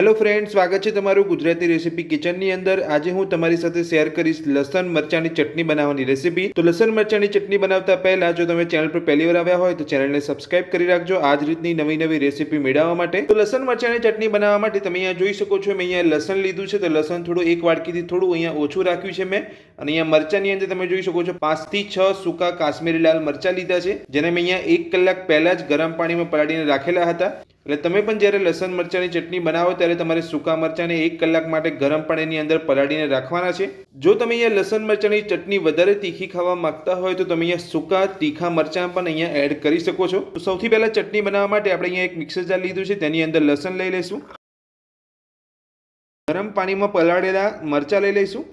Hello friends, स्वागत है तमारू Gujarati recipe kitchen ની અંદર। આજે હું તમારી સાથે શેર કરીશ લસણ મરચાની ચટણી બનાવવાની રેસિપી। તો લસણ મરચાની ચટણી બનાવતા પહેલા જો તમે ચેનલ પર પહેલી વાર આવ્યા હોય તો ચેનલને સબસ્ક્રાઇબ કરી રાખજો આ જ રીતની નવી રેસિપી મેળવવા માટે। તો લસણ મરચાની ચટણી બનાવવા માટે તમે અહીંયા જોઈ શકો છો, મેં અહીંયા લસણ લીધું છે। તો લસણ થોડું એક વાટકીથી થોડું અહીંયા ઓછું રાખ્યું છે મેં। અને અહીંયા મરચાની અંદર તમે જોઈ શકો છો 5 થી 6 સૂકા કાશ્મીરી લાલ મરચા લીધા છે, જેને મેં અહીંયા 1 કલાક પહેલા જ ગરમ પાણીમાં પલાળીને રાખેલા હતા। એટલે તમે પણ જ્યારે લસણ મરચાની ચટણી બનાવો ત્યારે તમારે સૂકા મરચાને 1 કલાક માટે ગરમ પાણીની અંદર પલાળીને રાખવાના છે। જો તમે અહીંયા લસણ મરચાની ચટણી વધારે તીખી ખાવા માંગતા હોય તો તમે અહીંયા સૂકા તીખા મરચાં પણ અહીંયા એડ કરી શકો છો। તો સૌથી પહેલા ચટણી બનાવવા માટે આપણે અહીંયા એક મિક્સર જાર લીધું છે, તેની અંદર લસણ લઈ લઈશું, ગરમ પાણીમાં પલાળેલા મરચાં લઈ લઈશું,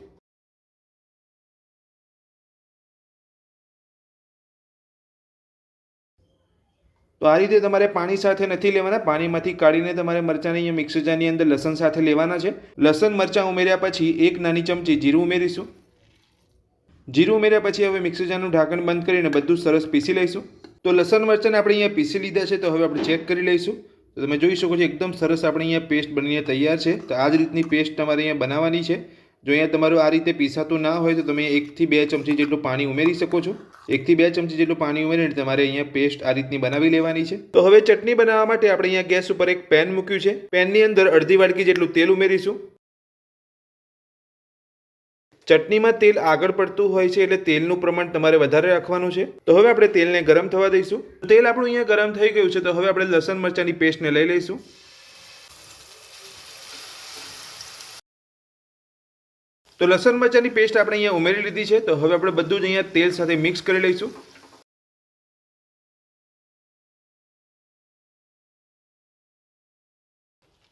તો આ રીતે તમારે પાણી સાથે નથી લેવાના, પાણીમાંથી કાઢીને તમારે મરચાંને અહીંયા મિક્સર જારની અંદર લસણ સાથે લેવાના છે। લસણ મરચાં ઉમેર્યા પછી 1 નાની ચમચી જીરું ઉમેરીશું। જીરું ઉમેર્યા પછી હવે મિક્સર જારનું ઢાંકણ બંધ કરીને બધું સરસ પીસી લઈશું। તો લસણ મરચાંને આપણે અહીંયા પીસી લીધા છે, તો હવે આપણે ચેક કરી લઈશું। તો તમે જોઈ શકો છો એકદમ સરસ આપણે અહીંયા પેસ્ટ બનીને તૈયાર છે। તો આ જ રીતની પેસ્ટ તમારે અહીંયા બનાવવાની છે। જો અહીંયા તમારું આ રીતે પીસાતું ના હોય તો તમે 1 થી 2 ચમચી જેટલું પાણી ઉમેરી શકો છો। 1 થી 2 ચમચી જેટલું પાણી ઉમેરીને તમારે અહીંયા પેસ્ટ આ રીતની બનાવી લેવાની છે। તો હવે ચટણી બનાવવા માટે આપણે અહીંયા ગેસ ઉપર એક પેન મૂક્યું છે, પેનની અંદર અડધી વાટકી જેટલું તેલ ઉમેરીશું। ચટણીમાં તેલ આગળ પડતું હોય છે એટલે તેલનું પ્રમાણ તમારે વધારે રાખવાનું છે। તો હવે આપણે તેલને ગરમ થવા દઈશું। તેલ આપણું અહીંયા ગરમ થઈ ગયું છે, તો હવે આપણે લસણ મરચાની પેસ્ટને લઈ લઈશું। તો લસણ મરચાની પેસ્ટ આપણે અહીંયા ઉમેરી લીધી છે। તો હવે આપણે બધું જ અહીંયા તેલ સાથે મિક્સ કરી લઈશું।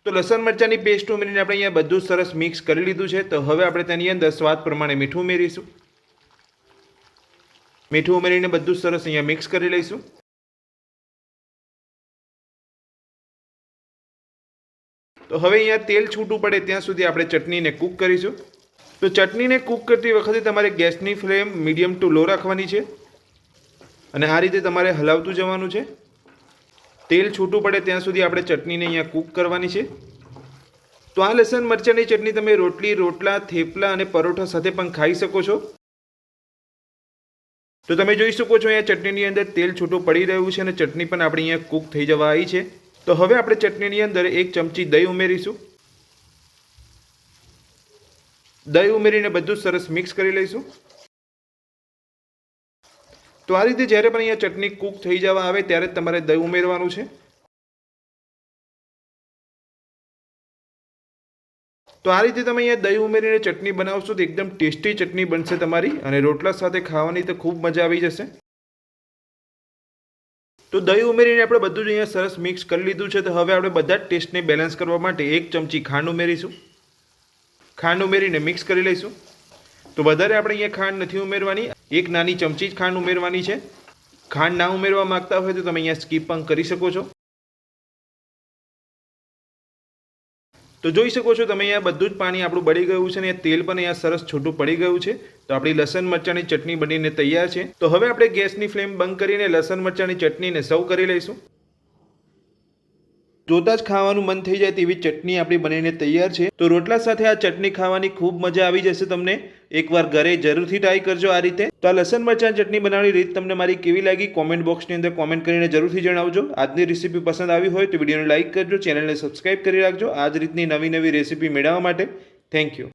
તો લસણ મરચાની પેસ્ટ ઉમેરીને આપણે અહીંયા બધું સરસ મિક્સ કરી લીધું છે। તો હવે આપણે તેની અંદર સ્વાદ પ્રમાણે મીઠું ઉમેરીશું। મીઠું ઉમેરીને બધું સરસ અહીંયા મિક્સ કરી લઈશું। તો હવે અહીંયા તેલ છૂટું પડે ત્યાં સુધી આપણે ચટણીને કૂક કરીશું। તો ચટણીને કૂક કરતી વખતે તમારે ગેસની ફ્લેમ મીડિયમ ટુ લો રાખવાની છે અને આ રીતે તમારે હલાવતું જવાનું છે। તેલ છૂટું પડે ત્યાં સુધી આપણે ચટણીને અહીંયા કૂક કરવાની છે। તો આ લસણ મરચાંની ચટણી તમે રોટલી, રોટલા, થેપલા અને પરોઠા સાથે પણ ખાઈ શકો છો। તો તમે જોઈ શકો છો અહીંયા ચટણીની અંદર તેલ છૂટું પડી રહ્યું છે અને ચટણી પણ આપણી અહીંયા કૂક થઈ જવા આવી છે। તો હવે આપણે ચટણીની અંદર 1 ચમચી દહીં ઉમેરીશું। દહીં ઉમેરીને બધું સરસ મિક્સ કરી લઈશું। તો આ રીતે જ્યારે પણ અહીંયા ચટણી કૂક થઈ જવા આવે ત્યારે તમારે દહીં ઉમેરવાનું છે। તો આ રીતે તમે અહીંયા દહીં ઉમેરીને ચટણી બનાવશો તો એકદમ ટેસ્ટી ચટણી બનશે તમારી, અને રોટલા સાથે ખાવાની તો ખૂબ મજા આવી જશે। તો દહીં ઉમેરીને આપણે બધું જ અહીંયા સરસ મિક્સ કરી લીધું છે। તો હવે આપણે બધા જ ટેસ્ટને બેલેન્સ કરવા માટે 1 ચમચી ખાંડ ઉમેરીશું। ખાંડ ઉમેરીને મિક્સ કરી લઈશું। તો વધારે આપણે અહીંયા ખાંડ નથી ઉમેરવાની, 1 નાની ચમચી જ ખાંડ ઉમેરવાની છે। ખાંડ ના ઉમેરવા માંગતા હોય તો તમે અહીંયા સ્કીપ પણ કરી શકો છો। તો જોઈ શકો છો તમે અહીંયા બધું જ પાણી આપણું બળી ગયું છે અને તેલ પણ અહીંયા સરસ છૂટું પડી ગયું છે। તો આપણી લસણ મરચાંની ચટણી બનીને તૈયાર છે। તો હવે આપણે ગેસની ફ્લેમ બંધ કરીને લસણ મરચાંની ચટણીને સર્વ કરી લઈશું। જોતા જ ખાવાનું મન થઈ જાય તેવી ચટણી આપણી બનીને તૈયાર છે। તો રોટલા સાથે આ ચટણી ખાવાની ખૂબ મજા આવી જશે તમને। એકવાર ઘરે જરૂરથી ટ્રાય કરજો આ રીતે। તો આ લસણ મરચાં ચટણી બનાવવાની રીત તમને મારી કેવી લાગી કોમેન્ટ બોક્સની અંદર કોમેન્ટ કરીને જરૂરથી જણાવજો। આજની રેસિપી પસંદ આવી હોય તો વિડીયોને લાઇક કરજો, ચેનલને સબસ્ક્રાઇબ કરી રાખજો આ જ રીતની નવી રેસિપી મેળવવા માટે। Thank you.